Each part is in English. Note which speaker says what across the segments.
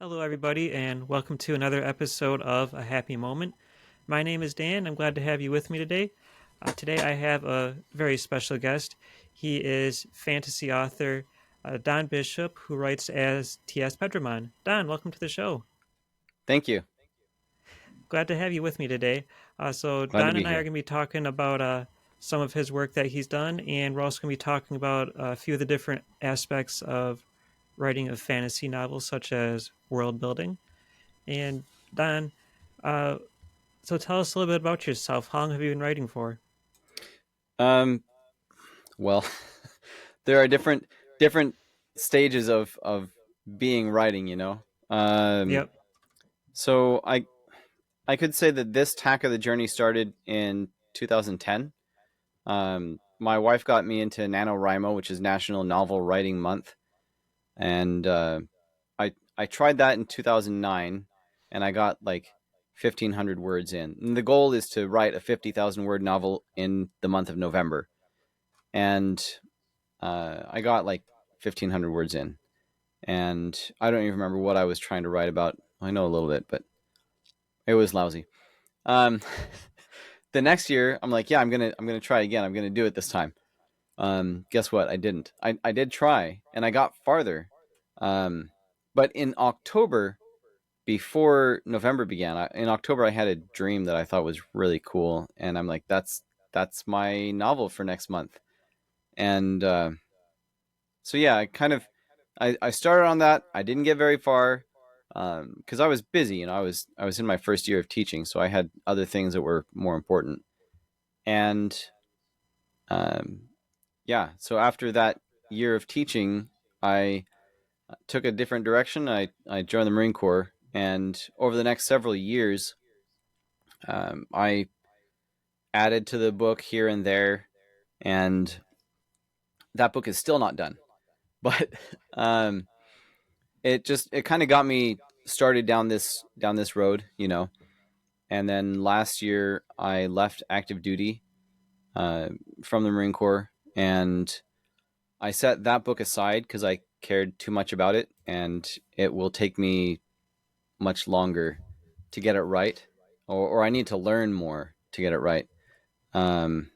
Speaker 1: Hello, everybody, and welcome to another episode of A Happy Moment. My name is Dan. I'm glad to have you with me today. Today, I have a very special guest. He is fantasy author Don Bishop, who writes as T.S. Pedramon. Don, welcome to the show.
Speaker 2: Thank you.
Speaker 1: Glad to have you with me today. So,
Speaker 2: Glad to
Speaker 1: Don
Speaker 2: be
Speaker 1: and I are
Speaker 2: here.
Speaker 1: going to be talking about some of his work that he's done, and we're also going to be talking about a few of the different aspects of writing a fantasy novel, such as world building. And Don, uh, so tell us a little bit about yourself. How long have you been writing for?
Speaker 2: Um, well, there are different stages of being writing. Um,
Speaker 1: Yep.
Speaker 2: so I could say that this tack of the journey started in 2010. My wife got me into NaNoWriMo, which is National Novel Writing Month, and I tried that in 2009, and I got like 1,500 words in. And the goal is to write a 50,000 word novel in the month of November, and I got like 1,500 words in, and I don't even remember what I was trying to write about. I know a little bit, but it was lousy. Um, the next year, I'm like, yeah, I'm gonna try again. I'm gonna do it this time. Guess what? I didn't. I did try, and I got farther. Um, but in October, before November began, in October I had a dream that I thought was really cool, and I'm like, that's my novel for next month. And so yeah, I started on that. I didn't get very far because I was busy. I was in my first year of teaching, so I had other things that were more important. And um, yeah, so after that year of teaching, I took a different direction. I joined the Marine Corps, and over the next several years, I added to the book here and there, and that book is still not done. But um, it kind of got me started down this road, And then last year I left active duty uh, from the Marine Corps, and I set that book aside because I cared too much about it, and it will take me much longer to get it right, or I need to learn more to get it right. Um,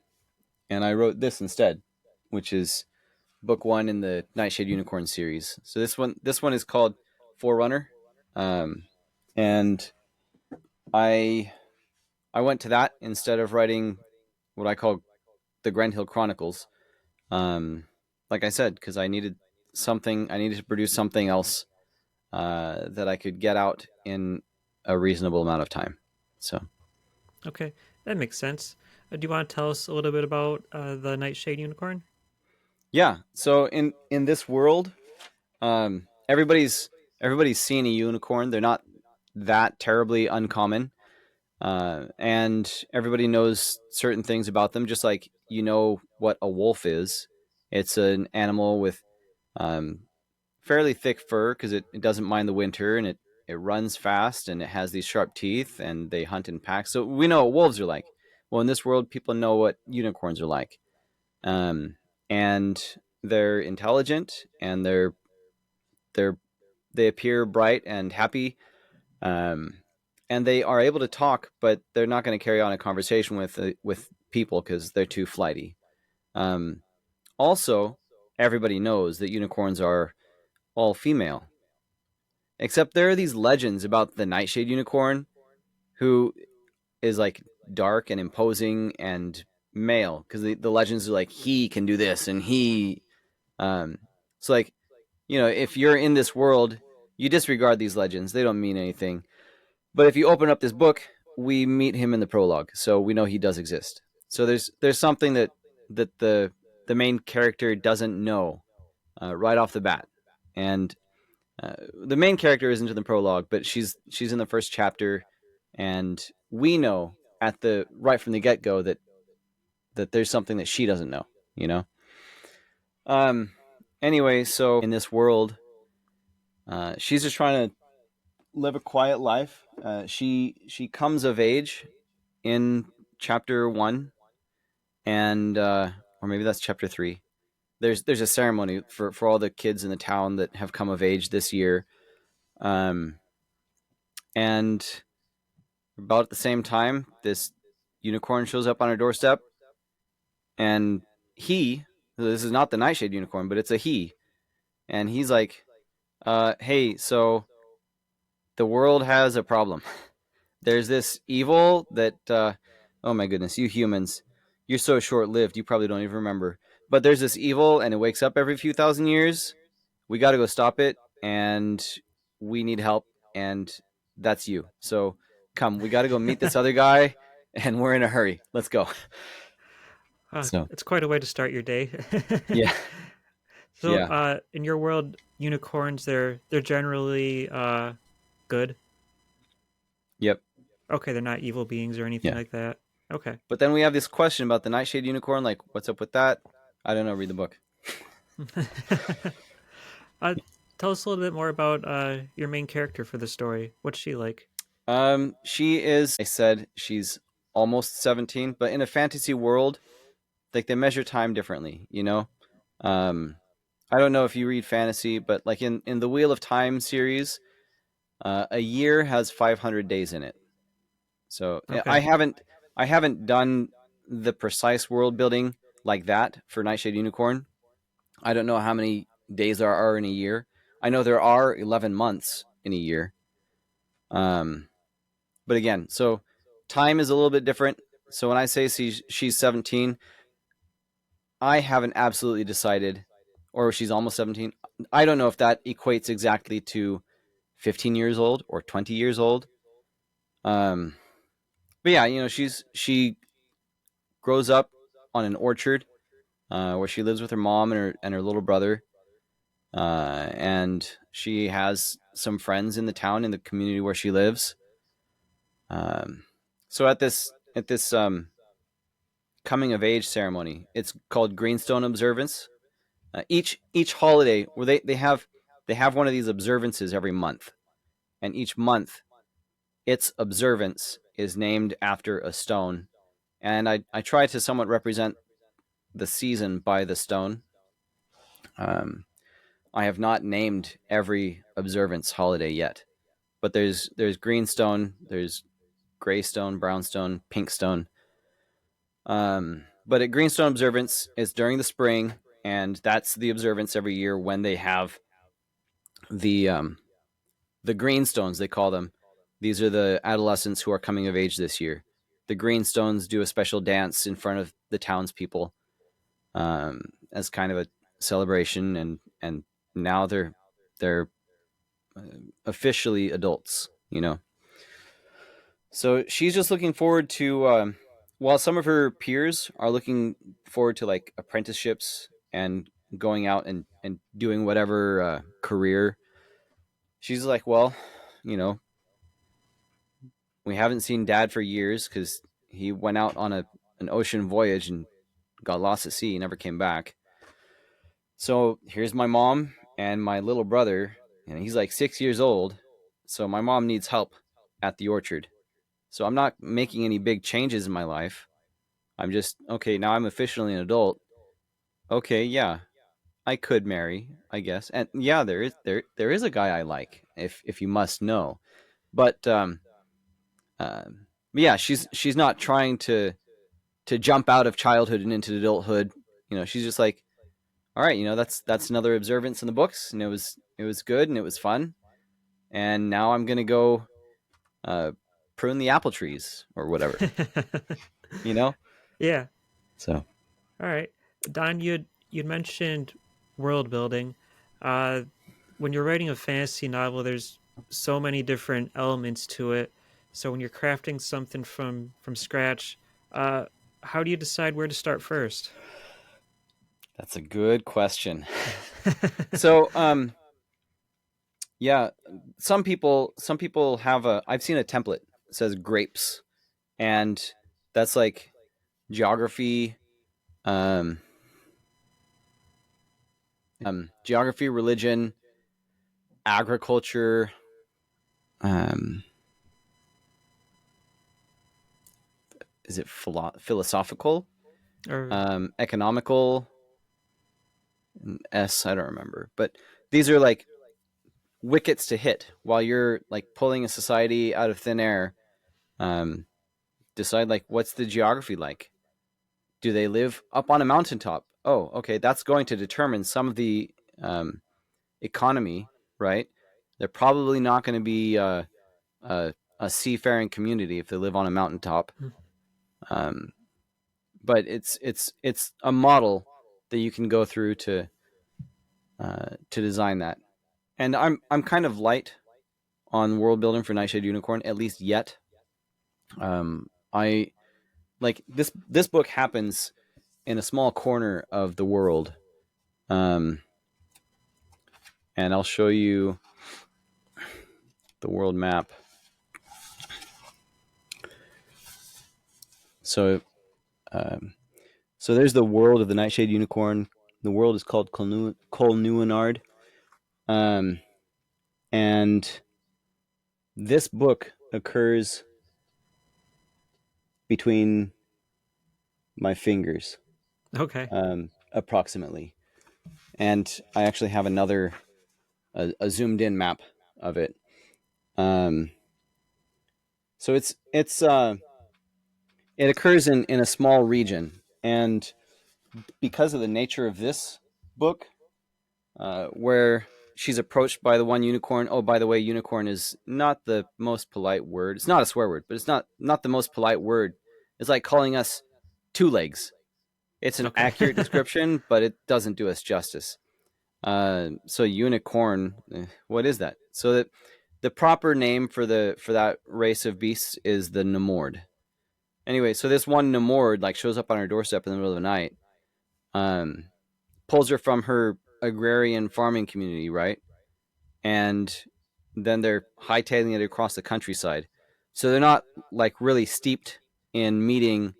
Speaker 2: and I wrote this instead, which is book one in the Nightshade Unicorn series. So this one is called Forerunner, um, and I I went to that instead of writing what I call the Grendhill Chronicles. Um, like I said, because I needed to produce something else that I could get out in a reasonable amount of time. So
Speaker 1: Okay, that makes sense. Do you want to tell us a little bit about the Nightshade Unicorn?
Speaker 2: yeah, so in this world, everybody's seen a unicorn. They're not that terribly uncommon, and everybody knows certain things about them. Just like you know what a wolf is, it's an animal with um, fairly thick fur because it doesn't mind the winter, and it runs fast, and it has these sharp teeth, and they hunt in packs. So we know what wolves are like. Well, in this world, people know what unicorns are like, um, and they're intelligent, and they're they appear bright and happy, um, and they are able to talk, but they're not going to carry on a conversation with people because they're too flighty. Um, Also, everybody knows that unicorns are all female, except there are these legends about the Nightshade Unicorn, who is like dark and imposing and male, because the legends are like he can do this and he. Um, it's like, if you're in this world, you disregard these legends; they don't mean anything. But if you open up this book, we meet him in the prologue, so we know he does exist. So there's something that the main character doesn't know right off the bat, and the main character isn't in the prologue, but she's in the first chapter, and we know at the right from the get go that there's something that she doesn't know. You know. Um. Anyway, so in this world, she's just trying to live a quiet life. She comes of age in chapter one, and or maybe that's chapter three. There's a ceremony for all the kids in the town that have come of age this year, Um, and about at the same time, this unicorn shows up on our doorstep, and he, this is not the Nightshade Unicorn, but it's a he, and he's like, hey, so the world has a problem. There's this evil that, oh my goodness, you humans, you're so short lived, you probably don't even remember. But there's this evil, and it wakes up every few thousand years. We got to go stop it, and we need help, and that's you. So come, we got to go meet this other guy, and we're in a hurry. Let's go. So,
Speaker 1: It's quite a way to start your day.
Speaker 2: yeah,
Speaker 1: So,
Speaker 2: yeah,
Speaker 1: in your world, unicorns they're generally good.
Speaker 2: yep,
Speaker 1: Okay, they're not evil beings or anything
Speaker 2: yeah.
Speaker 1: like that. Okay.
Speaker 2: But then we have this question about the Nightshade Unicorn. Like, what's up with that? I don't know. Read the book.
Speaker 1: uh, Tell us a little bit more about your main character for the story. What's she like?
Speaker 2: She is. I said she's almost 17, but in a fantasy world, like they measure time differently. Um, I don't know if you read fantasy, but like in the Wheel of Time series, a year has 500 days in it. So I
Speaker 1: Okay.
Speaker 2: haven't I haven't done the precise world building like that for Nightshade Unicorn. I don't know how many days there are in a year. I know there are 11 months in a year. Um, but again, so time is a little bit different. So when I say she's 17, I haven't absolutely decided, or she's almost 17. I don't know if that equates exactly to 15 years old or 20 years old. Um, but yeah, she grows up on an orchard where she lives with her mom and her little brother, and she has some friends in the town in the community where she lives. Um, so at this coming of age ceremony, it's called Greenstone Observance. Each holiday where they have one of these observances every month, and each month its observance is named after a stone. And I try to somewhat represent the season by the stone. Um, I have not named every observance holiday yet, but there's greenstone, there's graystone, brownstone, pinkstone. But at Greenstone Observance, it's during the spring, and that's the observance every year when they have the greenstones, they call them. These are the adolescents who are coming of age this year. The greenstones do a special dance in front of the townspeople, as kind of a celebration, and now they're uh, officially adults. So she's just looking forward to, while some of her peers are looking forward to like apprenticeships and going out and doing whatever career. She's like, well, you know, we haven't seen dad for years because he went out on an ocean voyage and got lost at sea, never came back. So here's my mom and my little brother, and he's like 6 years old. So my mom needs help at the orchard. So I'm not making any big changes in my life. I'm just, okay, now I'm officially an adult. Okay, yeah, I could marry, I guess. And yeah, there is a guy I like, if you must know. But um yeah, she's not trying to jump out of childhood and into adulthood. She's just like, all right, that's another observance in the books, and it was good and it was fun. And now I'm gonna go uh prune the apple trees or whatever, you know?
Speaker 1: Yeah.
Speaker 2: So
Speaker 1: All right. Don, you'd mentioned world building. Uh, when you're writing a fantasy novel, there's so many different elements to it. So when you're crafting something from scratch, uh, how do you decide where to start first?
Speaker 2: that's a good question. So yeah, some people have I've seen a template that says grapes, and that's like geography, um geography, religion, agriculture, um is it philosophical,
Speaker 1: Or
Speaker 2: economical, S, I don't remember, but these are like wickets to hit while you're like pulling a society out of thin air. Um, Decide like what's the geography like? Do they live up on a mountaintop? Oh, okay, that's going to determine some of the um, economy, right? They're probably not going to be a seafaring community if they live on a mountaintop. Um, but it's a model that you can go through to design that. And I'm kind of light on world building for Nightshade Unicorn, at least yet. I like this book happens in a small corner of the world, um, and I'll show you the world map. So, um, so there's the world of the Nightshade Unicorn. The world is called Colnuinard, um, and this book occurs between my fingers,
Speaker 1: Okay.
Speaker 2: approximately. And I actually have a zoomed in map of it. Um, so it occurs in a small region, and because of the nature of this book, where she's approached by the one unicorn. Oh, by the way, unicorn is not the most polite word. It's not a swear word, but it's not the most polite word. It's like calling us two legs. It's an
Speaker 1: Okay.
Speaker 2: accurate description, but it doesn't do us justice. So unicorn, what is that? So that the proper name for that race of beasts is the Nemord. Anyway, so this one Nemord like shows up on her doorstep in the middle of the night, um, pulls her from her agrarian farming community, right? And then they're hightailing it across the countryside. So they're not like really steeped in meeting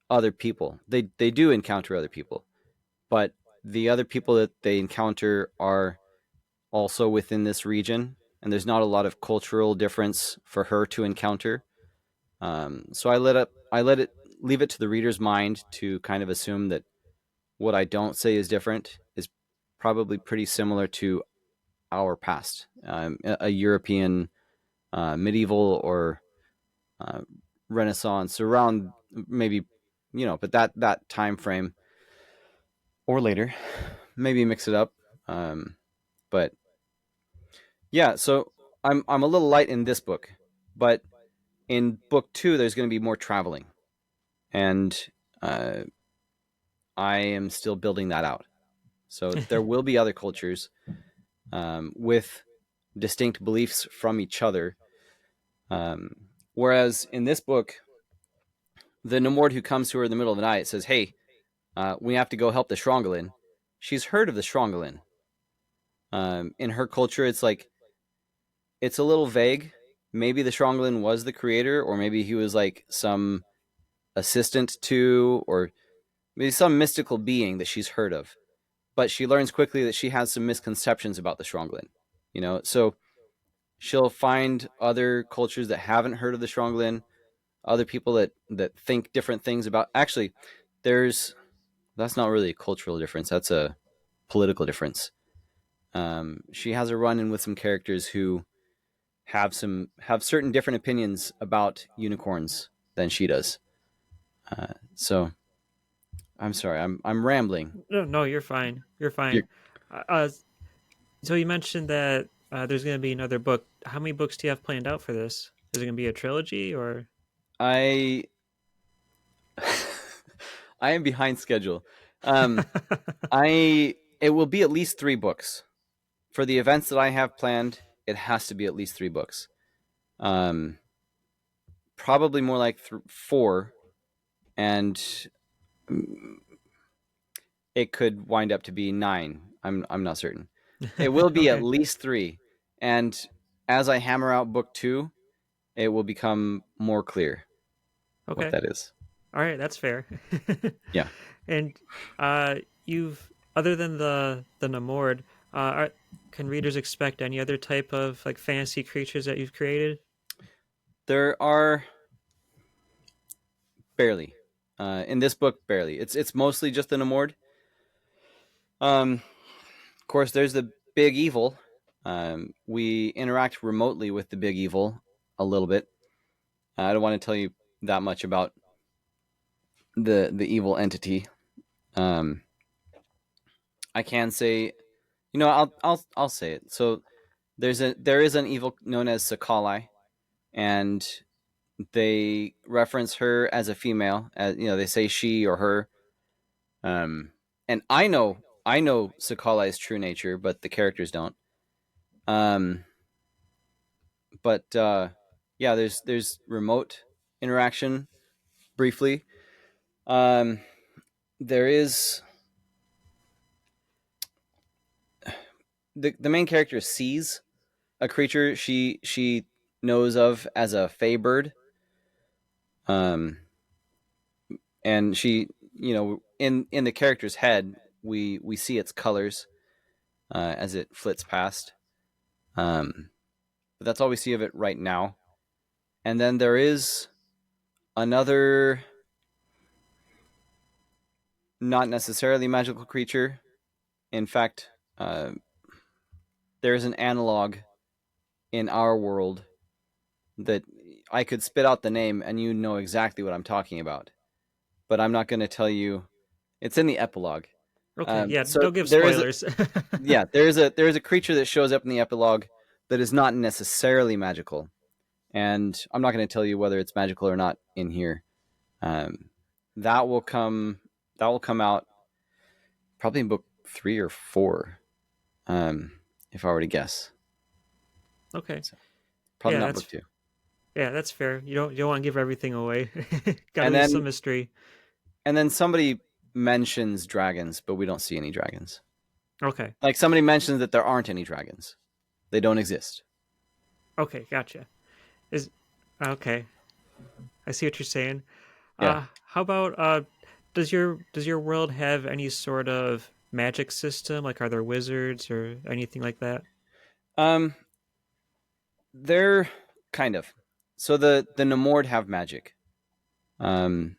Speaker 2: other people. They do encounter other people, but the other people that they encounter are also within this region, and there's not a lot of cultural difference for her to encounter. So I let it leave it to the reader's mind to kind of assume that what I don't say is different is probably pretty similar to our past, a European medieval or uh, Renaissance around maybe but that time frame or later, maybe mix it up. Um, but yeah, so I'm a little light in this book, but in book two there's going to be more traveling, and uh, I am still building that out. So there will be other cultures with distinct beliefs from each other. Um, Whereas in this book, the Nemord who comes to her in the middle of the night says, "Hey, we have to go help the Shrongalin." She's heard of the Shrongalin. In her culture, it's like it's a little vague. Maybe the Shrongalin was the creator, or maybe he was like some assistant to, or maybe some mystical being that she's heard of. But she learns quickly that she has some misconceptions about the Shrongalin. So she'll find other cultures that haven't heard of the Shrongalin, other people that think different things about. Actually, there's that's not really a cultural difference. That's a political difference. She has a run in with some characters who have certain different opinions about unicorns than she does. So I'm sorry, I'm rambling.
Speaker 1: No, no, you're fine. You're
Speaker 2: You're,
Speaker 1: fine. Uh, so you mentioned that there's going to be another book. How many books do you have planned out for this? Is it going to be a trilogy or?
Speaker 2: I I am behind schedule. Um, I it will be at least 3 books for the events that I have planned. It has to be at least 3 books. Um, Probably more like 4, and it could wind up to be 9. I'm not certain. It will be at
Speaker 1: Okay.
Speaker 2: least 3, and as I hammer out book 2, it will become more clear what
Speaker 1: Okay.
Speaker 2: that is.
Speaker 1: All right, that's fair.
Speaker 2: Yeah.
Speaker 1: And you've other than the Namord, can readers expect any other type of like fantasy creatures that you've created?
Speaker 2: There are barely in this book, barely. It's mostly just the Namord. Of course, there's the big evil, We interact remotely with the big evil a little bit. I don't want to tell you that much about the evil entity. Um, I can say, I'll say it. So there is an evil known as Sakali, and they reference her as a female. As they say she or her. Um, and I know Sakali's true nature, but the characters don't. Um, but yeah, there's remote interaction briefly. Um, there is the main character sees a creature she knows of as a fey bird. Um, and she, in the character's head, we see its colors as it flits past. Um, but that's all we see of it right now. And then there is another, not necessarily magical creature. In fact, uh, there's an analog in our world that I could spit out the name and you know exactly what I'm talking about. But I'm not going to tell you. It's in the epilogue.
Speaker 1: Okay, yeah,
Speaker 2: So
Speaker 1: don't give
Speaker 2: there is,
Speaker 1: spoilers.
Speaker 2: yeah, there is a creature that shows up in the epilogue that is not necessarily magical, and I'm not going to tell you whether it's magical or not in here. Um, that will come. That will come out probably in book 3 or 4, if I were to guess.
Speaker 1: Okay,
Speaker 2: So probably
Speaker 1: yeah,
Speaker 2: not book
Speaker 1: that's
Speaker 2: 2.
Speaker 1: yeah, that's fair. You don't want to give everything away. Got to
Speaker 2: And
Speaker 1: leave some
Speaker 2: then
Speaker 1: mystery.
Speaker 2: and then somebody mentions dragons, but we don't see any dragons.
Speaker 1: Okay,
Speaker 2: Like somebody mentions that there aren't any dragons. They don't exist.
Speaker 1: okay, gotcha. Is okay. I see what you're saying.
Speaker 2: Yeah.
Speaker 1: How about does your world have any sort of magic system? Like, are there wizards or anything like that?
Speaker 2: Um, they're kind of. So the Namord have magic. Um,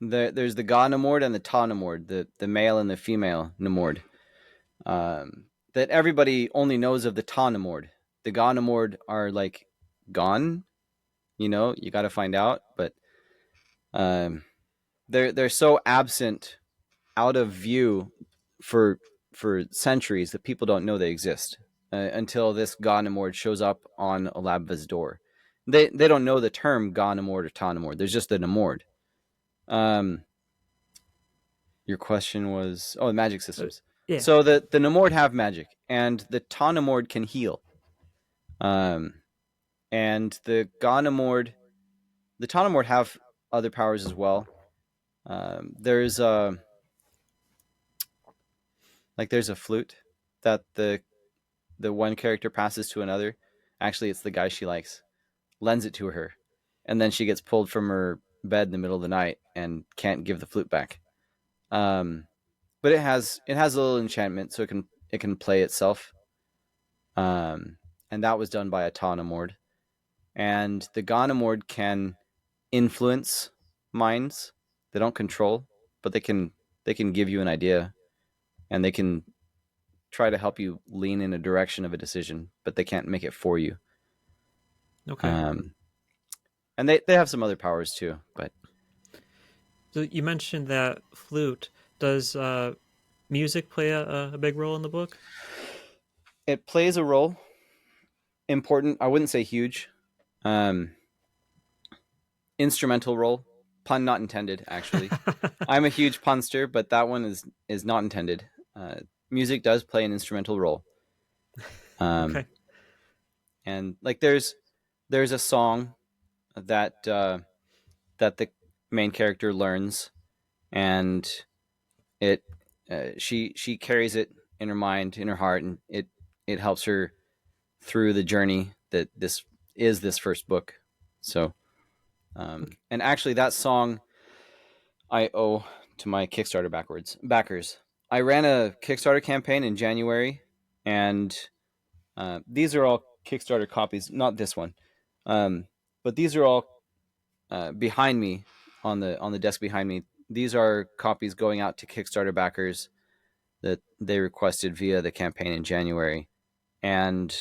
Speaker 2: there's the Ga Namord and the Ta Namord, the male and the female Namord. That everybody only knows of the Ta Namord. The Ga Namord are like gone. You got to find out, but um, they're so absent, out of view for centuries that people don't know they exist until this Ga Namord shows up on Alabva's door. They don't know the term Ga Namord or Ta Namord. There's just a Namord. Um, your question was, the magic
Speaker 1: Uh,
Speaker 2: systems.
Speaker 1: yeah.
Speaker 2: So the Namord have magic, and the Ta Namord can heal. Um, and the Ga Namord, the Ta Namord have other powers as well. There's there's a flute that the one character passes to another. Actually, it's the guy she likes. Lends it to her, and then she gets pulled from her bed in the middle of the night and can't give the flute back. Um, but it has a little enchantment, so it can play itself. And that was done by a Taunamord. And the Ganamord can influence minds. They don't control, but they can give you an idea, and they can try to help you lean in a direction of a decision, but they can't make it for you.
Speaker 1: Okay.
Speaker 2: Um, and they have some other powers too, but
Speaker 1: So you mentioned that flute. Does music play a big role in the book?
Speaker 2: it plays a role. Important. I wouldn't say huge. Um, Instrumental role. Pun not intended. Actually, I'm a huge punster, but that one is not intended. Uh, Music does play an instrumental role. Um,
Speaker 1: Okay.
Speaker 2: and like there's a song that that the main character learns, and it she carries it in her mind, in her heart, and it helps her through the journey that this is this first book. So,
Speaker 1: Okay.
Speaker 2: and actually, that song I owe to my Kickstarter backers. I ran a Kickstarter campaign in January, and these are all Kickstarter copies, not this one, but these are all behind me on the desk behind me. These are copies going out to Kickstarter backers that they requested via the campaign in January, and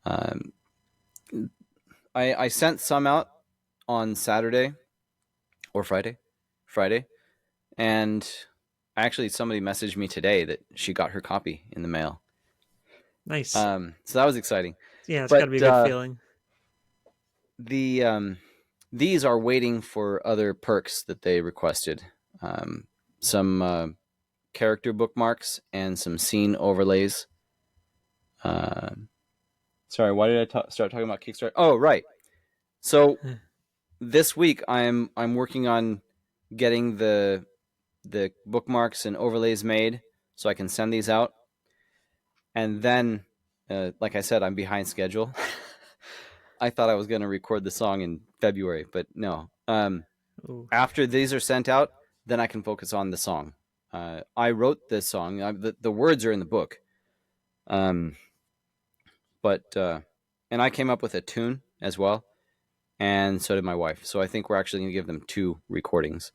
Speaker 2: um, I sent some out on Saturday or Friday, and actually somebody messaged me today that she got her copy in the mail.
Speaker 1: Nice.
Speaker 2: So that was exciting.
Speaker 1: Yeah, it's got to
Speaker 2: But
Speaker 1: be a good feeling.
Speaker 2: the these are waiting for other perks that they requested. Some character bookmarks and some scene overlays. Uh, Sorry, why did I start talking about Kickstarter? Oh, right. So this week I'm working on getting the bookmarks and overlays made so I can send these out. And then, like I said, I'm behind schedule. I thought I was going to record the song in February, but no.
Speaker 1: Ooh.
Speaker 2: After these are sent out, then I can focus on the song. I wrote this song. The words are in the book. Um, but and I came up with a tune as well, and so did my wife. So I think we're actually going to give them two recordings,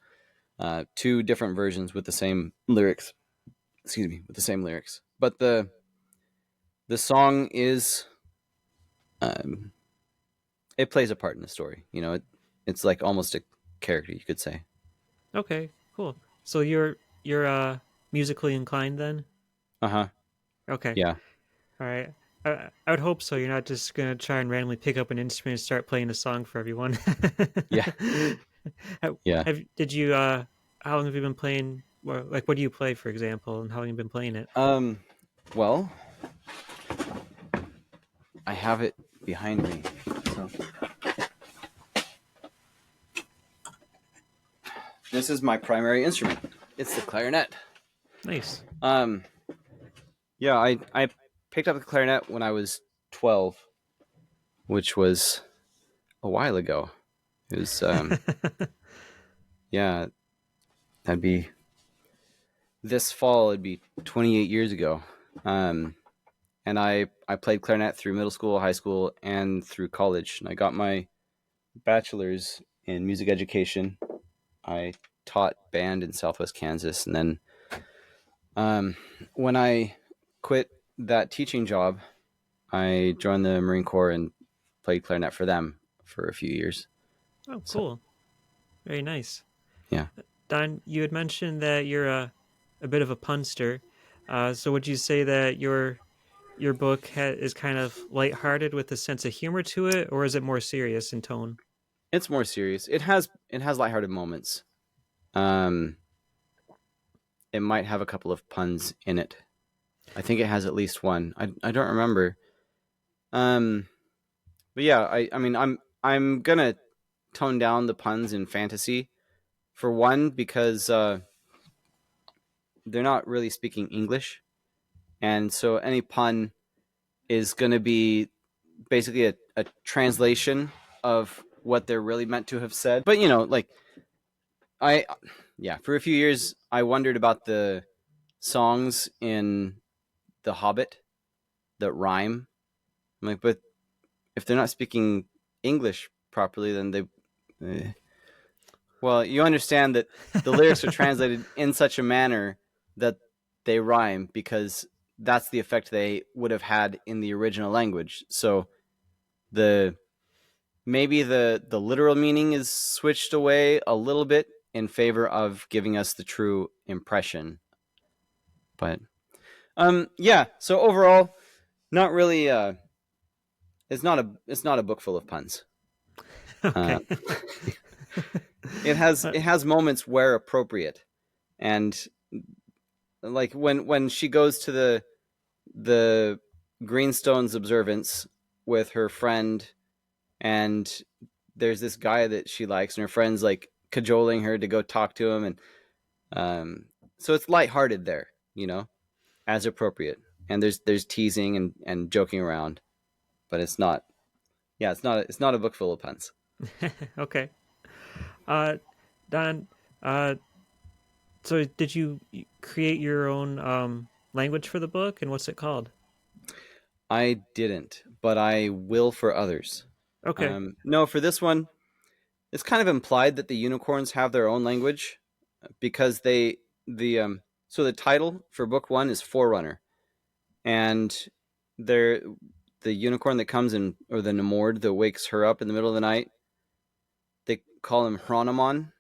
Speaker 2: two different versions with the same lyrics. Excuse me, with the same lyrics. But the song is um, it plays a part in the story. It's like almost a character, you could say.
Speaker 1: Okay, cool. So you're musically inclined then?
Speaker 2: Uh huh.
Speaker 1: Okay.
Speaker 2: Yeah.
Speaker 1: All right. I would hope so. You're not just gonna try and randomly pick up an instrument and start playing a song for everyone.
Speaker 2: Yeah. Yeah.
Speaker 1: Did you how long have you been playing? Like, what do you play, for example, and how long have you been playing it?
Speaker 2: Um. Well, I have it behind me. So this is my primary instrument. It's the clarinet.
Speaker 1: Nice.
Speaker 2: Um. Yeah. I picked up the clarinet when I was 12, which was a while ago. It was yeah. That'd be this fall. It'd be 28 years ago. Um. And I played clarinet through middle school, high school, and through college. And I got my bachelor's in music education. I taught band in Southwest Kansas, and then um, when I quit that teaching job, I joined the Marine Corps and played clarinet for them for a few years.
Speaker 1: Oh,
Speaker 2: So
Speaker 1: cool. Very nice.
Speaker 2: yeah,
Speaker 1: Don, you had mentioned that you're a bit of a punster. So would you say that your book is kind of lighthearted with a sense of humor to it, or is it more serious in tone?
Speaker 2: it's more serious. It has lighthearted moments. Um, it might have a couple of puns in it. I think it has at least one. I don't remember. Um, but yeah, I mean I'm gonna tone down the puns in fantasy for one because they're not really speaking English, and so any pun is going to be basically a translation of what they're really meant to have said. But like I, yeah, for a few years I wondered about the songs in The Hobbit that rhyme. I'm like, but if they're not speaking English properly, then they. Well, you understand that the lyrics are translated in such a manner that they rhyme because that's the effect they would have had in the original language. So the maybe the literal meaning is switched away a little bit in favor of giving us the true impression. But yeah, so overall not really it's not a book full of puns. Uh
Speaker 1: Okay.
Speaker 2: it has
Speaker 1: Uh,
Speaker 2: it has moments where appropriate, and like when she goes to the Greenstones observance with her friend, and there's this guy that she likes, and her friend's like cajoling her to go talk to him, and so it's lighthearted there, as appropriate, and there's teasing and joking around, but it's not. Yeah, it's not a book full of puns.
Speaker 1: okay. Uh, Don, uh, so did you create your own language for the book, and what's it called?
Speaker 2: I didn't, but I will for others.
Speaker 1: Okay.
Speaker 2: No, for this one, it's kind of implied that the unicorns have their own language because the title for book one is Forerunner, and They're the unicorn that comes in, or the Nemord that wakes her up in the middle of the night. They call him Hronomon.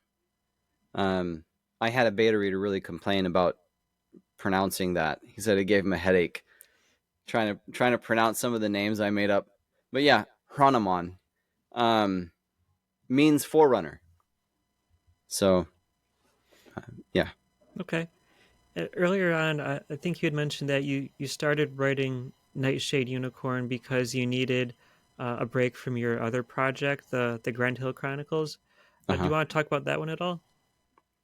Speaker 2: Um, I had a beta reader really complain about pronouncing that. He said it gave him a headache trying to pronounce some of the names I made up. But yeah, Hronomon um, means forerunner. So yeah.
Speaker 1: Okay. Earlier on, I think you had mentioned that you started writing Nightshade Unicorn because you needed a break from your other project, the Grendhill Chronicles.
Speaker 2: Uh
Speaker 1: Do you
Speaker 2: huh.
Speaker 1: want to talk about that one at all?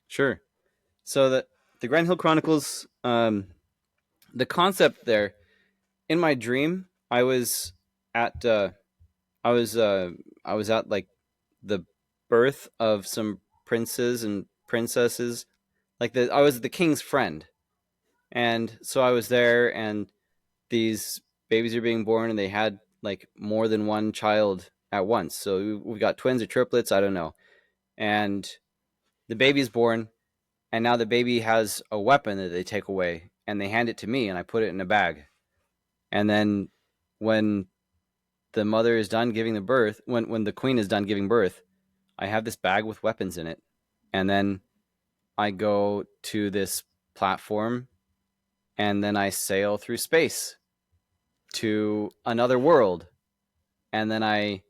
Speaker 2: Sure. So the Grendhill Chronicles, the concept there, in my dream, at I was uh, I was at like the birth of some princes and princesses. I was the king's friend, and so I was there, and these babies are being born, and they had like more than one child at once. So we got twins or triplets, I don't know. And the baby's born, and now the baby has a weapon that they take away, and they hand it to me, and I put it in a bag. And then when the mother is done giving the birth, when the queen is done giving birth, I have this bag with weapons in it. And then I go to this platform, and then I sail through space to another world, and then I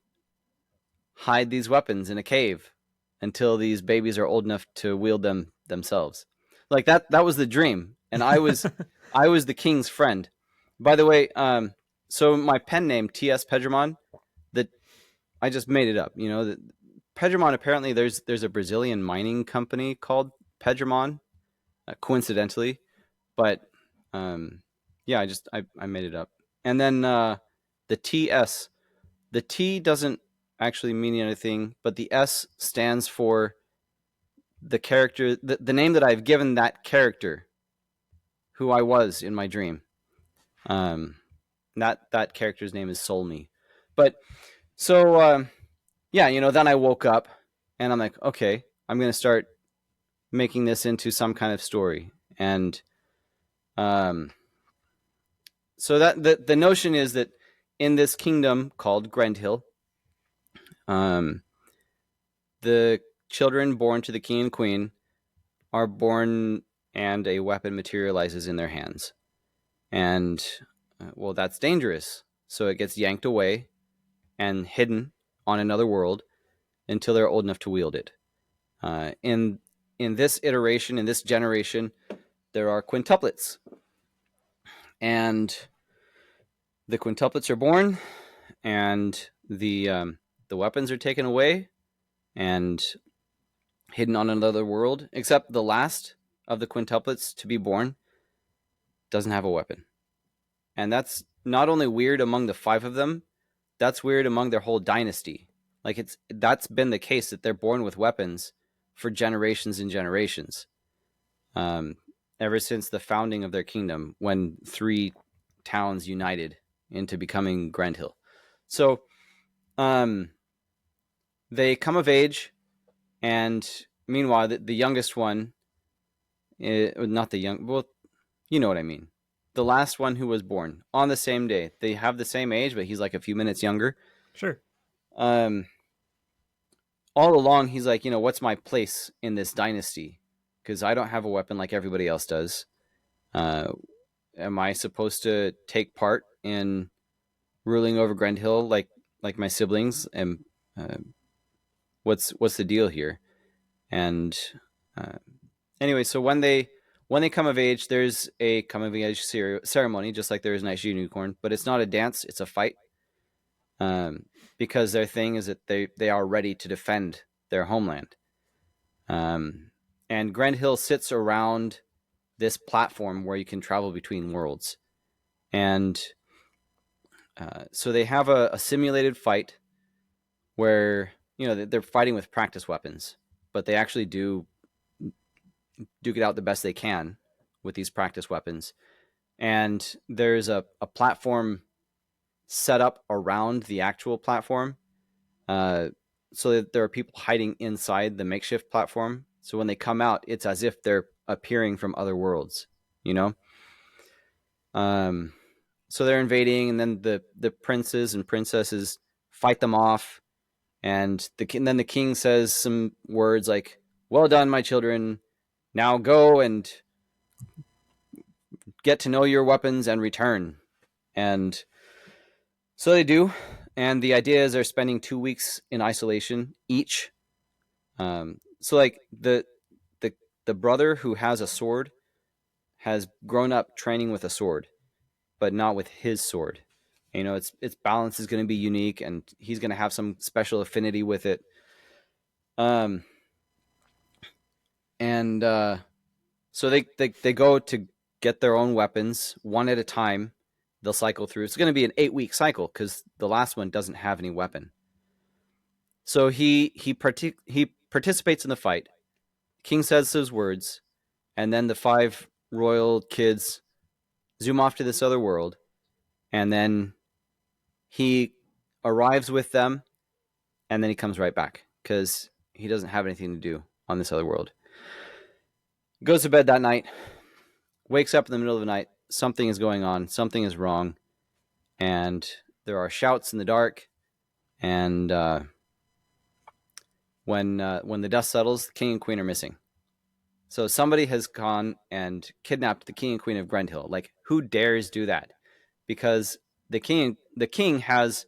Speaker 2: hide these weapons in a cave until these babies are old enough to wield them themselves. Like that was the dream, and I was the king's friend. By the way, so my pen name TS Pedramon, that I just made it up. Pedramon, apparently there's a Brazilian mining company called Pedramon, coincidentally, but um, yeah, I made it up. And then the TS, the T doesn't actually mean anything, but the S stands for the character, the name that I've given that character, who I was in my dream. Um, that character's name is Solmi. But so yeah, then I woke up, and I'm like, okay, I'm gonna start making this into some kind of story. And um, so that the notion is that in this kingdom called Grendhill, um, the children born to the king and queen are born, and a weapon materializes in their hands. And well, that's dangerous. So it gets yanked away and hidden on another world until they're old enough to wield it. In this iteration, in this generation, there are quintuplets, and the quintuplets are born, and the weapons are taken away and hidden on another world. Except the last of the quintuplets to be born doesn't have a weapon, and that's not only weird among the five of them, that's weird among their whole dynasty. Like that's been the case, that they're born with weapons for generations and generations, um, ever since the founding of their kingdom, when three towns united into becoming Grendhill. So um, they come of age, and meanwhile, the youngest one, not the young, well, you know what I mean. The last one who was born on the same day, they have the same age, but he's like a few minutes younger.
Speaker 1: Sure.
Speaker 2: Um, all along, he's like, what's my place in this dynasty? Because I don't have a weapon like everybody else does. Uh, am I supposed to take part in ruling over Grendhill like my siblings? And uh, what's the deal here? And uh, anyway, so when they come of age, there's a coming of age ceremony, just like there is Nightshade Unicorn, but it's not a dance; it's a fight. Um, because their thing is that they are ready to defend their homeland. Um, and Grendhill sits around this platform where you can travel between worlds. And so they have a simulated fight where they're fighting with practice weapons, but they actually do duke it out the best they can with these practice weapons. And there's a platform set up around the actual platform, uh, so that there are people hiding inside the makeshift platform. So when they come out, it's as if they're appearing from other worlds, you know? Um, so they're invading, and then the princes and princesses fight them off, and then the king says some words like, "Well done, my children. Now go and get to know your weapons and return." And so they do. And the idea is they're spending 2 weeks in isolation each. So like the the brother who has a sword has grown up training with a sword, but not with his sword. You know, its balance is going to be unique, and he's going to have some special affinity with it. Um, and So they go to get their own weapons one at a time. They'll cycle through. It's going to be an 8-week cycle because the last one doesn't have any weapon. So he participates in the fight. King says those words, and then the 5 royal kids zoom off to this other world, and then he arrives with them, and then he comes right back because he doesn't have anything to do on this other world. Goes to bed that night, wakes up in the middle of the night. Something is going on. Something is wrong, and there are shouts in the dark. And when the dust settles, the king and queen are missing. So somebody has gone and kidnapped the king and queen of Grendhill. Like, who dares do that? Because the king has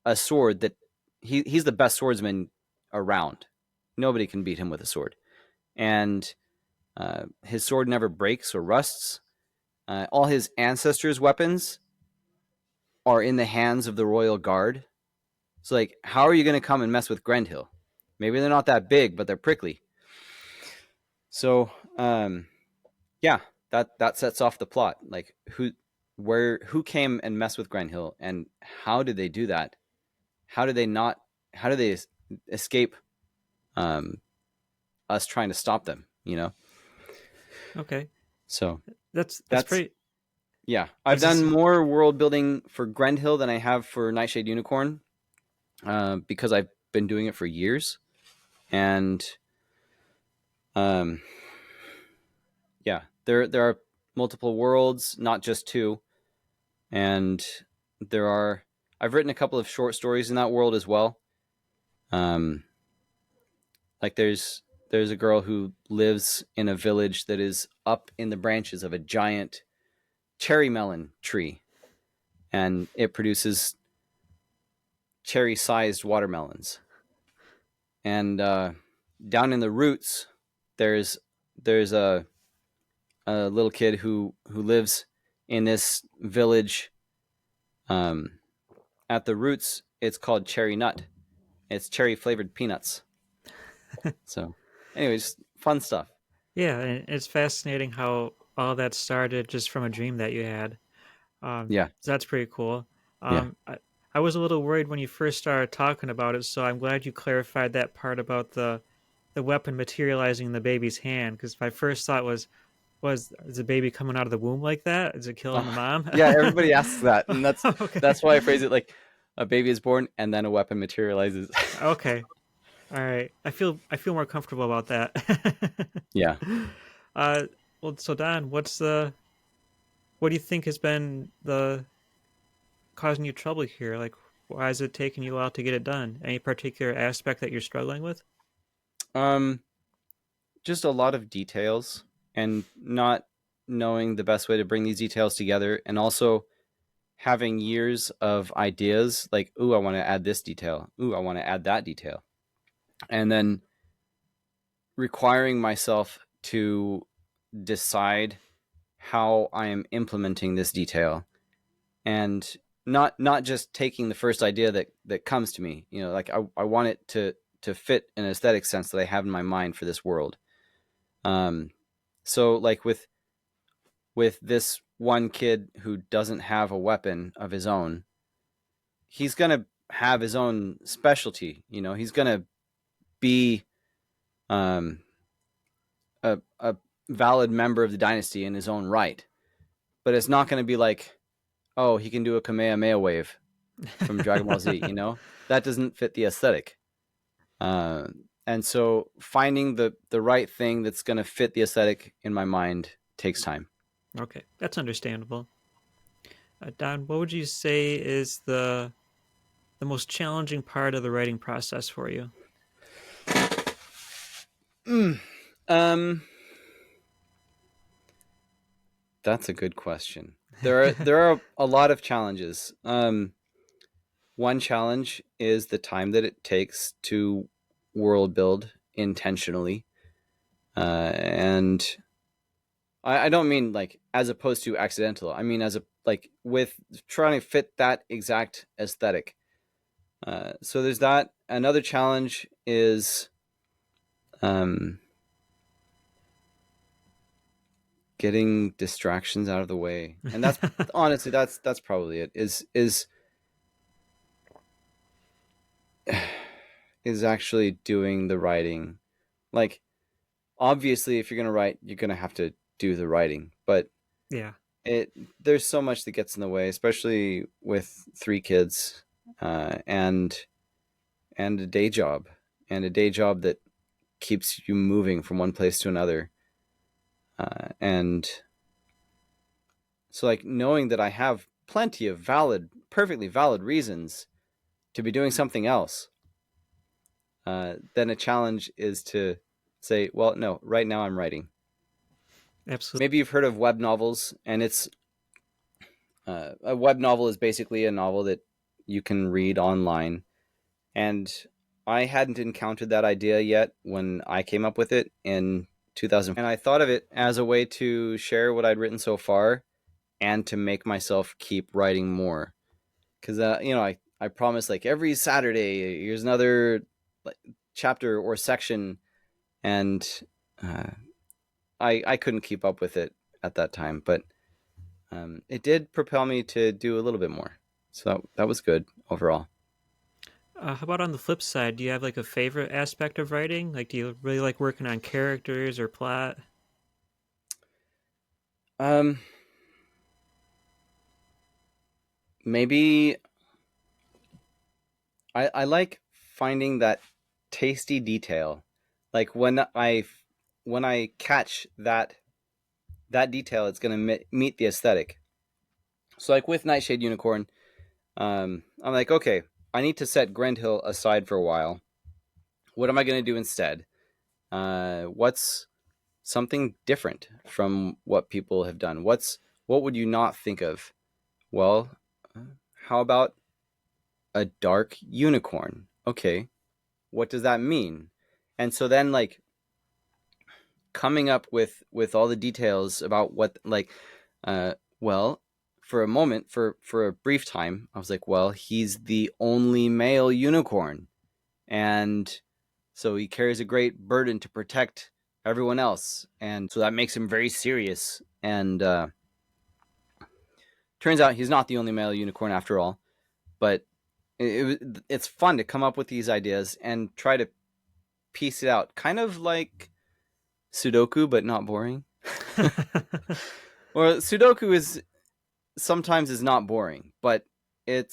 Speaker 2: a sword that he's the best swordsman around. Nobody can beat him with a sword, and his sword never breaks or rusts. All his ancestors' weapons are in the hands of the royal guard. So, like, how are you going to come and mess with Grendhill? Maybe they're not that big, but they're prickly. So, yeah, that sets off the plot. Like, who came and messed with Grendhill, and how did they do that? How did they not? How did they escape um, us trying to stop them? You know.
Speaker 1: Okay,
Speaker 2: So
Speaker 1: that's
Speaker 2: that's
Speaker 1: pretty.
Speaker 2: yeah. I've
Speaker 1: This
Speaker 2: done
Speaker 1: is
Speaker 2: more world building for Grendhill than I have for Nightshade Unicorn, because I've been doing it for years, and um, yeah, there are multiple worlds, not just two, and there are. I've written a couple of short stories in that world as well. Um, like there's a girl who lives in a village that is up in the branches of a giant cherry melon tree, and it produces cherry-sized watermelons. And down in the roots, there's a little kid who lives in this village. Um, at the roots, it's called cherry nut. It's cherry flavored peanuts. So, anyways, fun stuff.
Speaker 1: yeah, and it's fascinating how all that started just from a dream that you had.
Speaker 2: Yeah,
Speaker 1: So that's pretty cool.
Speaker 2: yeah.
Speaker 1: Um, I, I was a little worried when you first started talking about it, so I'm glad you clarified that part about the weapon materializing in the baby's hand. Because my first thought was is the baby coming out of the womb like that? Is it killing the mom?
Speaker 2: Yeah, everybody asks that, and
Speaker 1: Okay,
Speaker 2: that's why I phrase it like a baby is born and then a weapon materializes.
Speaker 1: okay, all right. I feel more comfortable about that.
Speaker 2: Yeah.
Speaker 1: uh, well, so Don, what do you think has been the causing you trouble here? Like, why is it taking you a while to get it done? Any particular aspect that you're struggling with?
Speaker 2: Um, just a lot of details and not knowing the best way to bring these details together, and also having years of ideas like, ooh, I want to add this detail. Ooh, I want to add that detail. And then requiring myself to decide how I am implementing this detail, and not just taking the first idea that comes to me. You know, like I want it to fit an aesthetic sense that I have in my mind for this world. Um, so like with this one kid who doesn't have a weapon of his own, he's gonna have his own specialty. You know, he's gonna be um, a valid member of the dynasty in his own right, but it's not gonna be like, oh, he can do a Kamehameha wave from Dragon Ball Z. You know, that doesn't fit the aesthetic. Uh, and so finding the right thing that's gonna fit the aesthetic in my mind takes time.
Speaker 1: Okay, that's understandable. Don, what would you say is the most challenging part of the writing process for you?
Speaker 2: Mm. Um, that's a good question. There are a lot of challenges. One challenge is the time that it takes to world build intentionally, and I don't mean like as opposed to accidental. I mean as a like with trying to fit that exact aesthetic. So there's that. Another challenge is um, getting distractions out of the way, and that's honestly that's probably it. Is actually doing the writing. Like obviously, if you're gonna write, you're gonna have to do the writing, but
Speaker 1: Yeah,
Speaker 2: it there's so much that gets in the way, especially with three kids, and a day job that keeps you moving from one place to another. And so, like, knowing that I have plenty of perfectly valid reasons to be doing something else, then a challenge is to say, well, no, right now I'm writing.
Speaker 1: absolutely.
Speaker 2: Maybe you've heard of web novels, and it's a web novel is basically a novel that you can read online. And I hadn't encountered that idea yet when I came up with it in 2000. And I thought of it as a way to share what I'd written so far and to make myself keep writing more. Because, I promised like every Saturday, here's another like, chapter or section. And uh, I couldn't keep up with it at that time. But it did propel me to do a little bit more. So that was good overall.
Speaker 1: How about on the flip side? Do you have like a favorite aspect of writing? Like, do you really like working on characters or plot?
Speaker 2: Um, Maybe I like finding that tasty detail, like when I catch that detail, it's gonna meet the aesthetic. So like with Nightshade Unicorn, I'm like, okay, I need to set Grendhill aside for a while. What am I gonna do instead? What's something different from what people have done? What would you not think of? Well, how about a dark unicorn? Okay, what does that mean? And so then like coming up with all the details about what like well, for a moment, for a brief time, I was like, well, he's the only male unicorn, and so he carries a great burden to protect everyone else, and so that makes him very serious. And turns out he's not the only male unicorn after all. But it's fun to come up with these ideas and try to piece it out, kind of like Sudoku, but not boring. Or Sudoku is sometimes is not boring, but it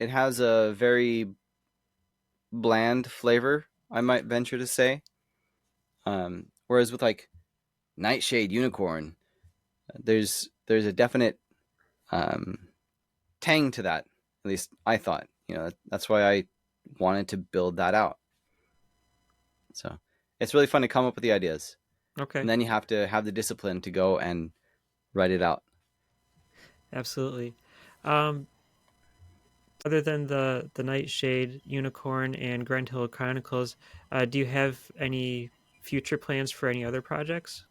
Speaker 2: has a very bland flavor, I might venture to say. Whereas with like Nightshade Unicorn, there's a definite um, tang to that. At least I thought. That's why I wanted to build that out. So it's really fun to come up with the ideas, and
Speaker 1: Okay,
Speaker 2: then you have to have the discipline to go and write it out.
Speaker 1: absolutely. Um, Other than the Nightshade Unicorn and Grendhill Chronicles, do you have any future plans for any other projects?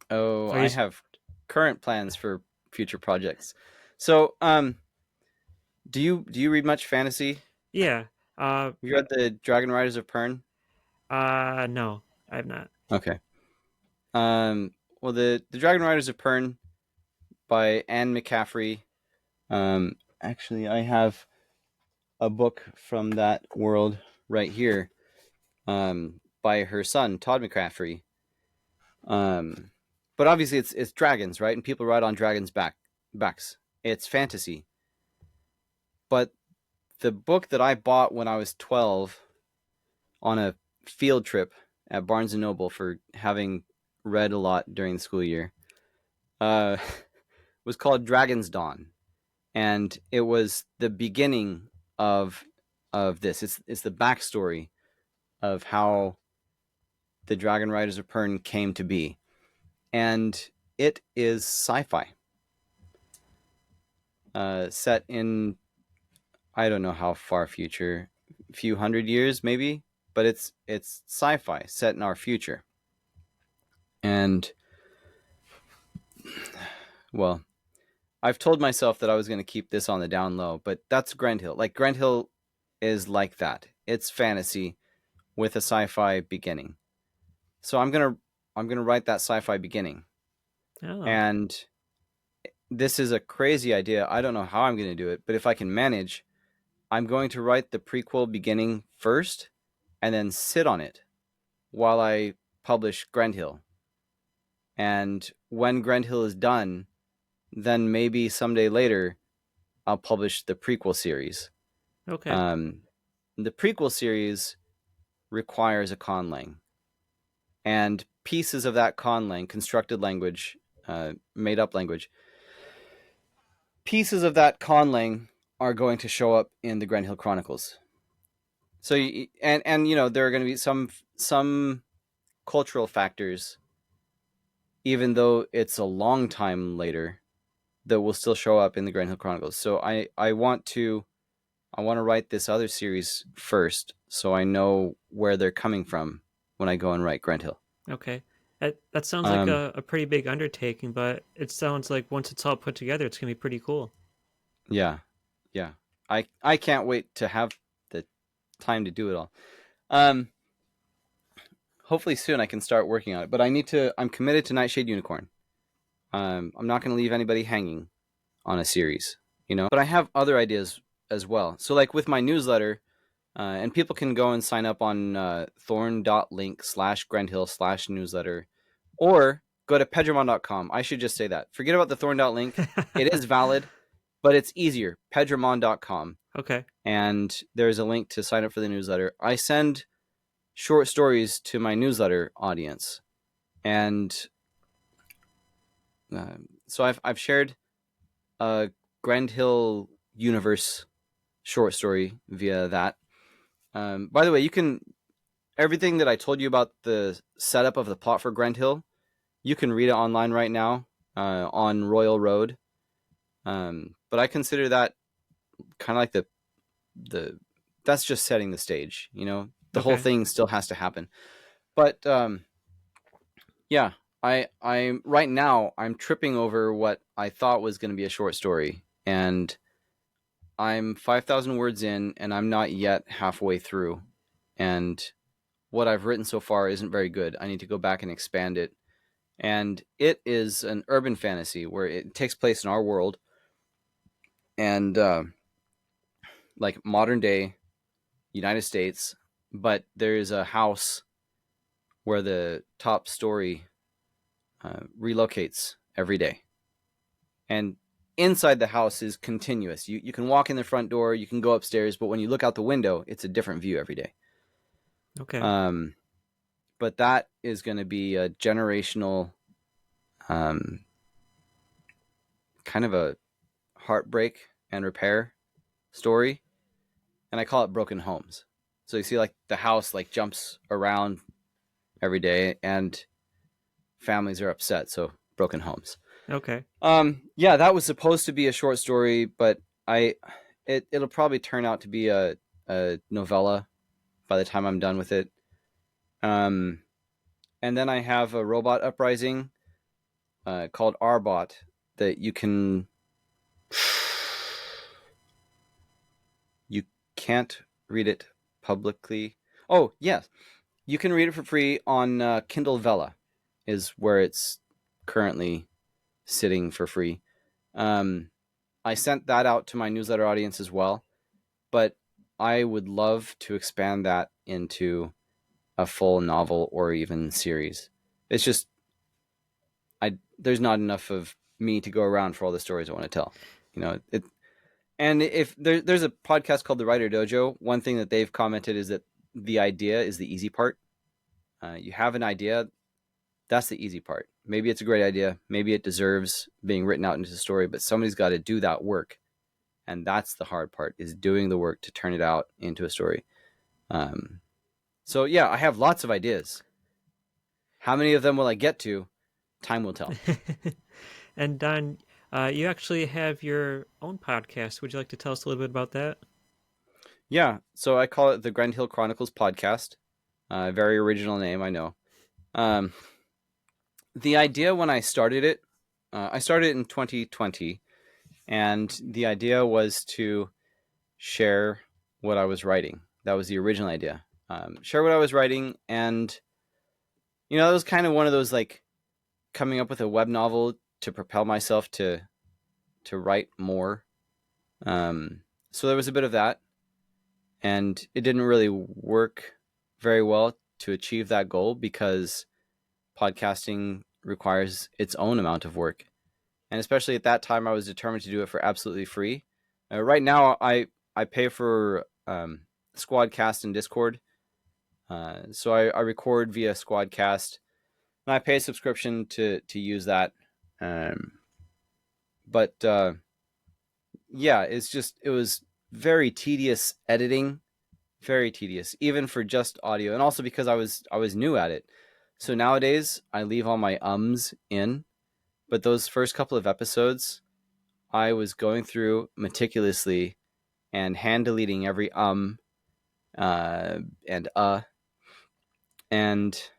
Speaker 2: Oh,
Speaker 1: Are you?
Speaker 2: I have current plans for future projects. So, do you read much fantasy?
Speaker 1: Yeah. Uh,
Speaker 2: Have you read the Dragon Riders of Pern?
Speaker 1: no, I've not.
Speaker 2: Okay. Um, well, the Dragon Riders of Pern by Anne McCaffrey. Actually, I have a book from that world right here. By her son Todd McCaffrey. Um, but obviously it's dragons, right? And people ride on dragons' backs. It's fantasy. But the book that I bought when I was 12 on a field trip at Barnes and Noble for having read a lot during the school year uh, was called Dragon's Dawn. and it was the beginning of this. It's the backstory of how the Dragon Riders of Pern came to be, and it is sci-fi, set in, I don't know how far future, a few hundred years maybe, but it's sci-fi set in our future. And well, I've told myself that I was going to keep this on the down low, but that's Grendhill. Like Grendhill is like that. It's fantasy with a sci-fi beginning. So I'm gonna write that sci-fi beginning.
Speaker 1: Oh,
Speaker 2: And this is a crazy idea. I don't know how I'm gonna do it, but if I can manage, I'm going to write the prequel beginning first and then sit on it while I publish Grendhill. And when Grendhill is done, then maybe someday later I'll publish the prequel series.
Speaker 1: okay,
Speaker 2: Um, the prequel series requires a conlang, and pieces of that conlang, constructed language, made up language, pieces of that conlang are going to show up in the Grendhill Chronicles. So and you know there are going to be some cultural factors, even though it's a long time later, that will still show up in the Grendhill Chronicles. So I want to write this other series first, so I know where they're coming from when I go and write Grendhill.
Speaker 1: okay. That sounds like
Speaker 2: Um,
Speaker 1: a pretty big undertaking, but it sounds like once it's all put together, it's gonna be pretty cool.
Speaker 2: yeah, yeah. I can't wait to have the time to do it all. Um, hopefully soon I can start working on it. But I need to. I'm committed to Nightshade Unicorn. I'm not going to leave anybody hanging on a series, you know. But I have other ideas as well. So like with my newsletter, and people can go and sign up on thorn.link/Grendhill/newsletter, or go to pedramon.com. I should just say that. Forget about the thorn.link. It is valid, but it's easier. Pedramon.com.
Speaker 1: Okay,
Speaker 2: And there's a link to sign up for the newsletter. I send short stories to my newsletter audience, and so I've shared a Grendhill universe short story via that. By the way, you can everything that I told you about the setup of the plot for Grendhill, you can read it online right now on Royal Road. But I consider that kind of like the that's just setting the stage. You know, the whole
Speaker 1: okay,
Speaker 2: thing still has to happen. But yeah, I right now I'm tripping over what I thought was going to be a short story, and I'm 5,000 words in, and I'm not yet halfway through, and what I've written so far isn't very good. I need to go back and expand it, and it is an urban fantasy where it takes place in our world, and like modern day United States, but there is a house where the top story relocates every day, and inside the house is continuous. You can walk in the front door, you can go upstairs, but when you look out the window, it's a different view every day.
Speaker 1: okay,
Speaker 2: Um, but that is going to be a generational, um, kind of a heartbreak and repair story, and I call it broken homes. So you see, like the house like jumps around every day, and families are upset. So broken homes.
Speaker 1: okay,
Speaker 2: Yeah, that was supposed to be a short story, but I, it'll probably turn out to be a novella by the time I'm done with it. Um, and then I have a robot uprising called Arbot that you can't read it publicly. Oh yes, you can read it for free on Kindle Vella, is where it's currently sitting for free. Um, I sent that out to my newsletter audience as well, but I would love to expand that into a full novel or even series. It's just I there's not enough of me to go around for all the stories I want to tell. You know, it and if there's a podcast called The Writer Dojo, one thing that they've commented is that the idea is the easy part. You have an idea, that's the easy part. Maybe it's a great idea, maybe it deserves being written out into the story, but somebody's got to do that work and that's the hard part, is doing the work to turn it out into a story. Um, so yeah, I have lots of ideas. How many of them will I get to? Time will tell.
Speaker 1: And Don, you actually have your own podcast. Would you like to tell us a little bit about that?
Speaker 2: Yeah, so I call it the Grendhill Chronicles podcast. Very original name, I know. Um, the idea when I started it in 2020, and the idea was to share what I was writing. That was the original idea. Share what I was writing, and it was kind of one of those, like, coming up with a web novel to propel myself to write more. So there was a bit of that, and it didn't really work very well to achieve that goal because podcasting requires its own amount of work. And especially at that time, I was determined to do it for absolutely free. Right now, I pay for Squadcast and Discord. So I record via Squadcast, and I pay a subscription to use that. Um, but yeah, it was very tedious editing, very tedious, even for just audio, and also because I was new at it. So nowadays, I leave all my ums in, but those first couple of episodes, I was going through meticulously and hand deleting every and and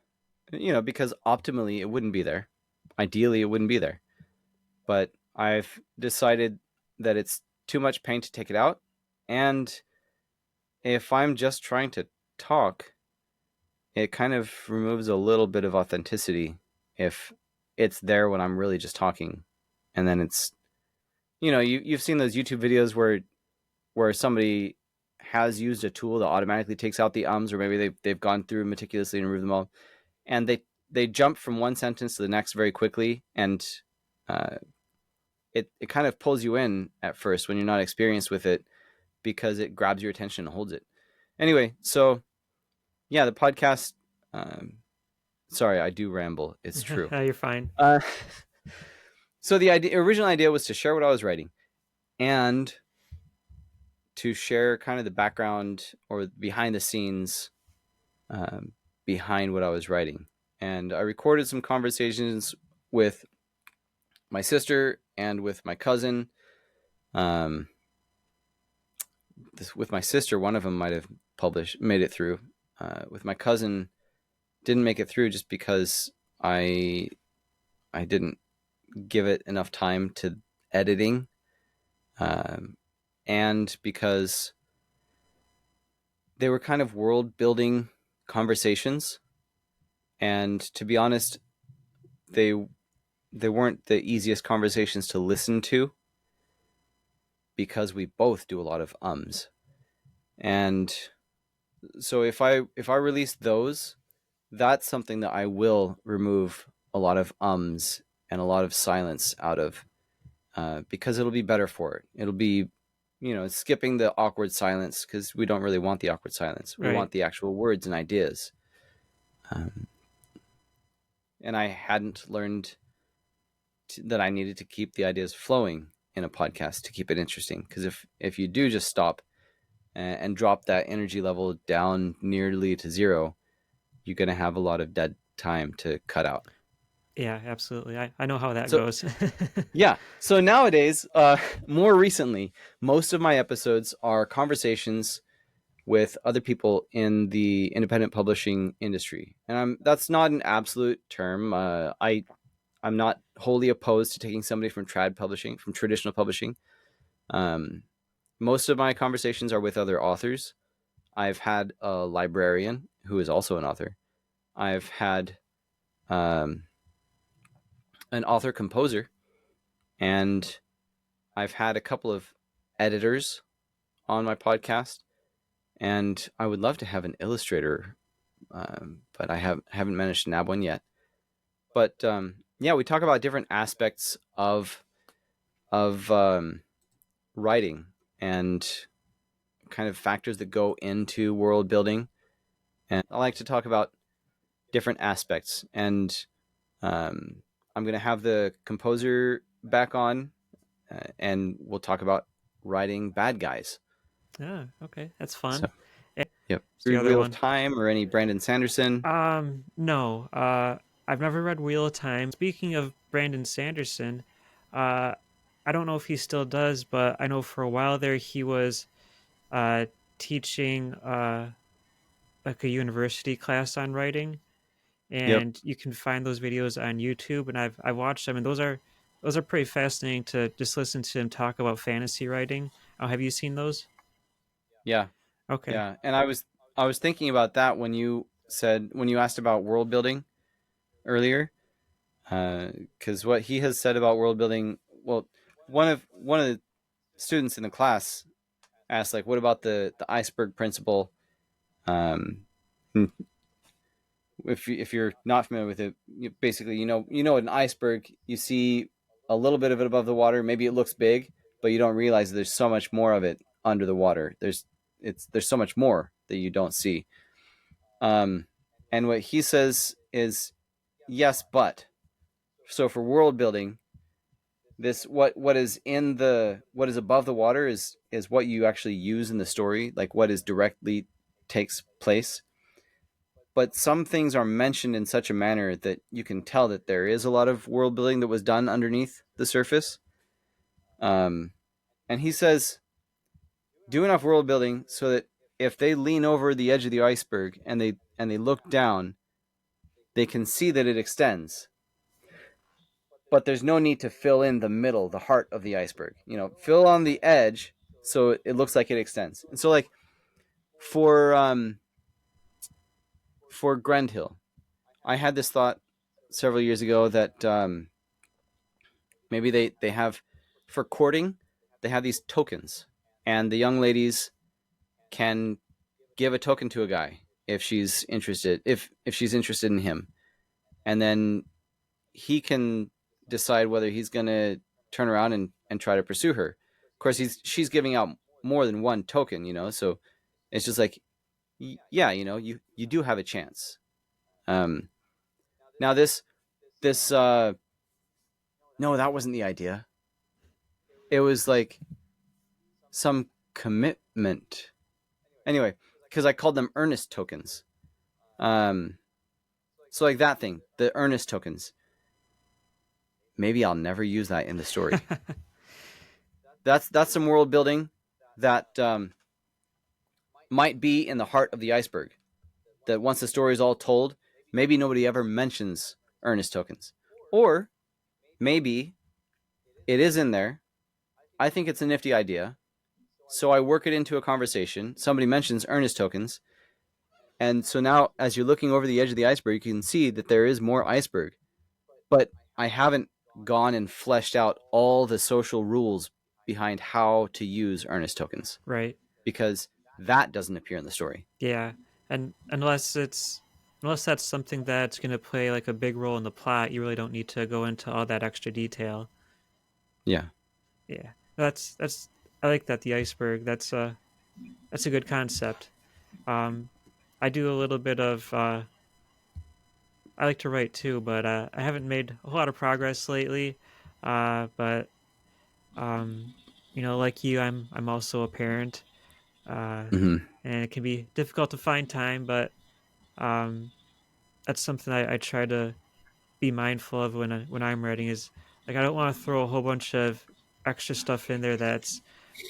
Speaker 2: because optimally it wouldn't be there. Ideally, it wouldn't be there. But I've decided that it's too much pain to take it out, and if I'm just trying to talk, it kind of removes a little bit of authenticity if it's there when I'm really just talking, and then it's you've seen those YouTube videos where somebody has used a tool that automatically takes out the ums, or maybe they've gone through meticulously and removed them all, and they jump from one sentence to the next very quickly, and uh, it kind of pulls you in at first when you're not experienced with it, because it grabs your attention and holds it. Anyway, so yeah, the podcast. Um, Sorry, I do ramble. It's true.
Speaker 1: You're fine.
Speaker 2: Uh, so the original idea was to share what I was writing, and to share kind of the background or behind the scenes, um, behind what I was writing. And I recorded some conversations with my sister and with my cousin. Um, with my sister, one of them might have made it through. With my cousin, didn't make it through just because I I didn't give it enough time to editing, um, and because they were kind of world building conversations, and to be honest, they they weren't the easiest conversations to listen to because we both do a lot of ums. And so if I release those, that's something that I will remove a lot of ums and a lot of silence out of, because it'll be better for it. It'll be, skipping the awkward silence, because we don't really want the awkward silence. We
Speaker 1: Right.
Speaker 2: want the actual words and ideas. Um, and I hadn't learned that I needed to keep the ideas flowing in a podcast to keep it interesting. Because if you do just stop and drop that energy level down nearly to zero, you're going to have a lot of dead time to cut out.
Speaker 1: Yeah, absolutely. I know how that
Speaker 2: So
Speaker 1: goes.
Speaker 2: yeah, so nowadays, more recently, most of my episodes are conversations with other people in the independent publishing industry, and that's not an absolute term. I'm not wholly opposed to taking somebody from from traditional publishing. Um, Most of my conversations are with other authors. I've had a librarian who is also an author. I've had um, an author composer, and I've had a couple of editors on my podcast, and I would love to have an illustrator, but I haven't managed to nab one yet. But yeah, we talk about different aspects of writing, and kind of factors that go into world building. And I like to talk about different aspects. And um, I'm going to have the composer back on, and we'll talk about writing bad guys.
Speaker 1: Yeah, okay, that's
Speaker 2: So,
Speaker 1: fun. And
Speaker 2: yep.
Speaker 1: the
Speaker 2: Read
Speaker 1: other
Speaker 2: Wheel of
Speaker 1: one.
Speaker 2: Time or any Brandon Sanderson?
Speaker 1: No. I've never read Wheel of Time. Speaking of Brandon Sanderson, uh, I don't know if he still does, but I know for a while there he was uh teaching like a university class on writing,
Speaker 2: Yep.
Speaker 1: and you can find those videos on YouTube, and I've watched them, and those are pretty fascinating to just listen to him talk about fantasy writing. Oh, have you seen those?
Speaker 2: Yeah.
Speaker 1: Okay.
Speaker 2: Yeah. And I was thinking about that when you asked about world building earlier, because what he has said about world building. Well, one of the students in the class asked, like, what about the iceberg principle? Um, if you're not familiar with it, basically, an iceberg. You see a little bit of it above the water. Maybe it looks big, but you don't realize there's so much more of it under the water. There's so much more that you don't see. Um, and what he says is yes, but so for world building, this what is above the water is what you actually use in the story, like what is directly takes place. But some things are mentioned in such a manner that you can tell that there is a lot of world building that was done underneath the surface. Um, and he says, do enough world building so that if they lean over the edge of the iceberg and they look down, they can see that it extends. But there's no need to fill in the middle, the heart of the iceberg. Fill on the edge so it looks like it extends. And so, like, for for Grendhill, I had this thought several years ago that maybe they have, for courting, they have these tokens, and the young ladies can give a token to a guy if she's interested in him, and then he can decide whether he's going to turn around and try to pursue her. Of course, she's giving out more than one token, so it's just like, yeah, you do have a chance. Um, Now this no, that wasn't the idea. It was like some commitment. Anyway, because I called them earnest tokens. Um, so like that thing, the earnest tokens. Maybe I'll never use that in the story. That's some world building that might be in the heart of the iceberg. That once the story is all told, maybe nobody ever mentions earnest tokens, or maybe it is in there. I think it's a nifty idea, so I work it into a conversation. Somebody mentions earnest tokens, and so now, as you're looking over the edge of the iceberg, you can see that there is more iceberg. But I haven't gone and fleshed out all the social rules behind how to use earnest tokens,
Speaker 1: Right.
Speaker 2: because that doesn't appear in the story.
Speaker 1: Yeah. And unless that's something that's going to play like a big role in the plot, you really don't need to go into all that extra detail.
Speaker 2: Yeah.
Speaker 1: Yeah. That's I like that, the iceberg. That's a good concept. Um I do a little bit of I like to write too, but I haven't made a whole lot of progress lately. But um like you, I'm also a parent. Uh
Speaker 2: Mm-hmm.
Speaker 1: and it can be difficult to find time, but um that's something I try to be mindful of when I'm writing, is like I don't want to throw a whole bunch of extra stuff in there that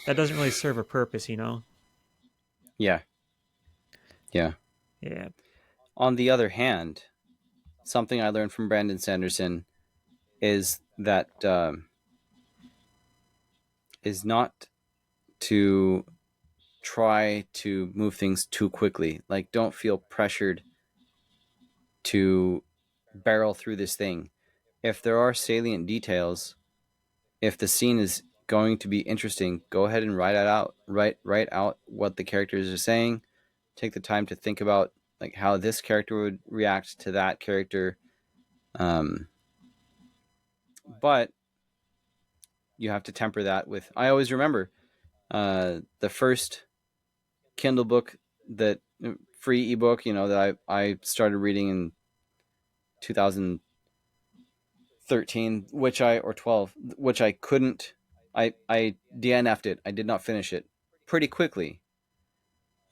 Speaker 1: doesn't really serve a purpose.
Speaker 2: Yeah. Yeah.
Speaker 1: Yeah.
Speaker 2: On the other hand, something I learned from Brandon Sanderson is that is not to try to move things too quickly. Like, don't feel pressured to barrel through this thing. If there are salient details, if the scene is going to be interesting, go ahead and write it out. Write out what the characters are saying. Take the time to think about, like, how this character would react to that character. Um, but you have to temper that with. I always remember the first Kindle book, that free ebook, that I started reading in 2013, which I or 12, which I couldn't I DNF'd it. I did not finish it pretty quickly.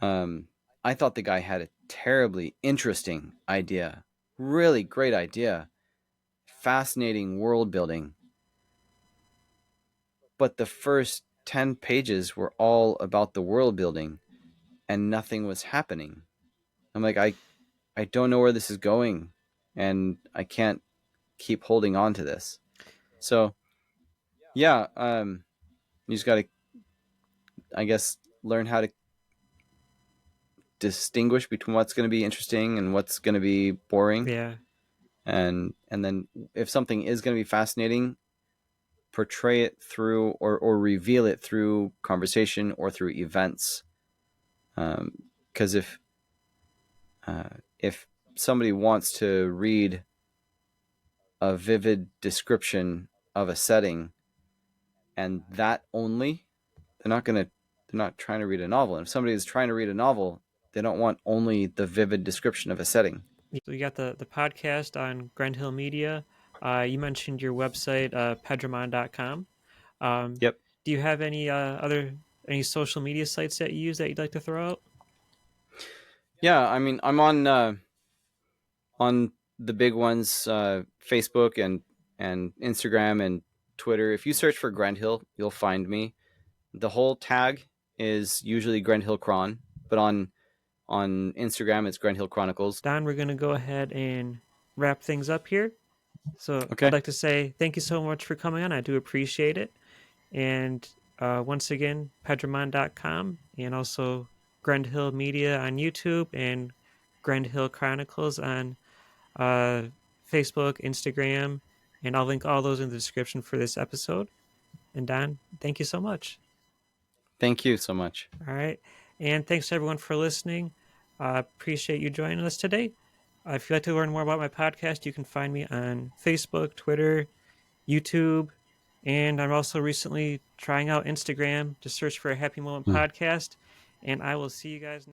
Speaker 2: Um, I thought the guy had a terribly interesting idea, really great idea, fascinating world building. But the first 10 pages were all about the world building and nothing was happening. I'm like, I don't know where this is going and I can't keep holding on to this. So, yeah, you just got to, I guess, learn how to distinguish between what's going to be interesting and what's going to be boring.
Speaker 1: Yeah.
Speaker 2: And then if something is going to be fascinating, portray it through or reveal it through conversation or through events. Because if somebody wants to read a vivid description of a setting and that only, they're not trying to read a novel. And if somebody is trying to read a novel, they don't want only the vivid description of a setting.
Speaker 1: So you got the podcast on Grendhill Media. You mentioned your website, Pedramon.com. Um,
Speaker 2: Yep.
Speaker 1: do you have any social media sites that you use that you'd like to throw out?
Speaker 2: Yeah, I mean, I'm on the big ones, Facebook and Instagram and Twitter. If you search for Grendhill, you'll find me. The whole tag is usually Grendhill Chron, but on Instagram it's Grendhill Chronicles.
Speaker 1: Don, we're going to go ahead and wrap things up here. So I'd
Speaker 2: Okay.
Speaker 1: like to say thank you so much for coming on. I do appreciate it. And once again, Pedramon.com and also Grendhill Media on YouTube and Grendhill Chronicles on uh, Facebook, Instagram, and I'll link all those in the description for this episode. And Don, thank you so much.
Speaker 2: Thank you so much.
Speaker 1: All right. And thanks to everyone for listening. Appreciate you joining us today. If you'd like to learn more about my podcast, you can find me on Facebook, Twitter, YouTube, and I'm also recently trying out Instagram to search for a Happy Moment
Speaker 2: Hmm.
Speaker 1: podcast. And I will see you guys.